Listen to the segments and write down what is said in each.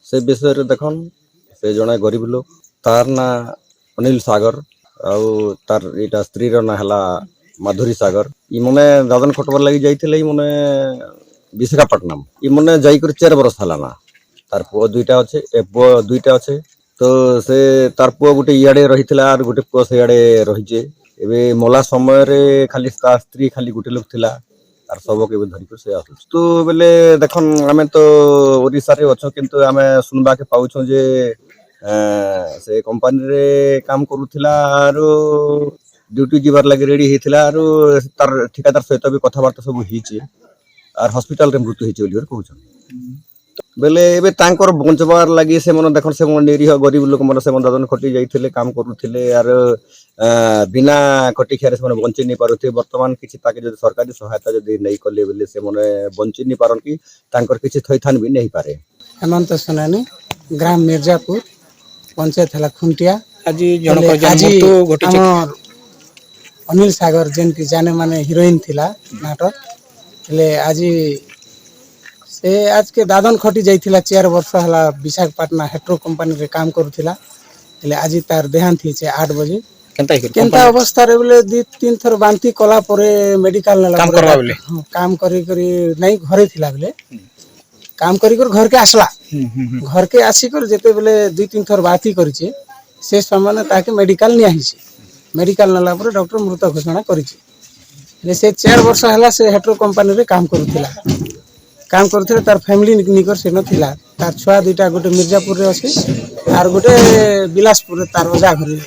से विषय देखन से जड़े गरीब लोग तार ना अनिल सागर आउ तार इटा स्त्री ना है माधुरी सागर इ मने दादन खटबार लगी जाइए मने विशाखापट्टनम इ मने जाकर 4 बरस हलाना तार पुओ दुईटा अच्छे पुओ दुईटा अच्छे तो से तार पुओ गोटे इे रही और गोटे पुओ से रहीचे एबे मला समय रे खाली स्त्री खाली गोटे लोक थिला आर सबक एबे धरिक से आसुछ तो बेले देखन आमे तो ओडिसा रे अछो किंतु आमे सुनबा के पाउछो जे से कंपनी रे काम करूथिला आर ड्यूटी जीवार लगे रेडी हेथिला आर तार ठिकादार सहित भी कथबार्ता सब हिचे आर हॉस्पिटल रे मृत्यु हिचे बोलियर कहउछन बेले एबे तांकर बंचबार लगी से मन देखन से मन निरीह गरीब लोक मन से मन दादन खटी जाइथिले काम करूथिले आर बिना खटी खियारे से मन बंची नहीं पारुथे वर्तमान किछि ताके जदि सरकारी सहायता जदि नहीं कले बेले से मन बंची नहीं पारन कि तांकर किछि थैथान भी नहीं पारे। हेमंत सोनानी ग्राम मिर्जापुर पंचायत हला खुंटिया आज जनक जन्म तो घटी अनिल सागर जेन की जाने माने हीरोइन थिला नाटक ले आज से आज के दादन खटी जाइथिला 4 वर्ष हला विशाखापट्टनम हेट्रो कंपनी रे काम करूथिला ले आज तार देहांत हिचे 8 बजे केनता अवस्था रे बोले 2-3 थर बांती कला परे मेडिकल नला काम करबा बोले काम करी करी नहीं घरे थिला बोले काम करी कर घर के आसला घर के आसी कर जेते बोले 2-3 थर बाती करिचे से समय ताके मेडिकल नि आहिचे मेडिकल नला परे डॉक्टर मृत घोषणा करिचे ले से 4 वर्ष हला से हेट्रो कंपनी रे काम करूथिला तार फैमिली निकर से नथिला तार छुआ दुईटा गोटे मिर्जापुर रे अछि आर गोटे बिलासपुर रे तार ओजा घरे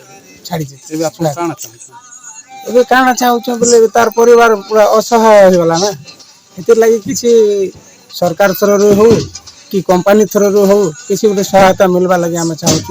छाड़ी जे एबे काना चाहउछ बोले तार परिवार पूरा असहाय हो गला ना एते लागि किछि सरकार थ्रू हो कि कंपनी थ्रू हो किछि गोटे सहायता मिलबा लागि हम चाहउछ।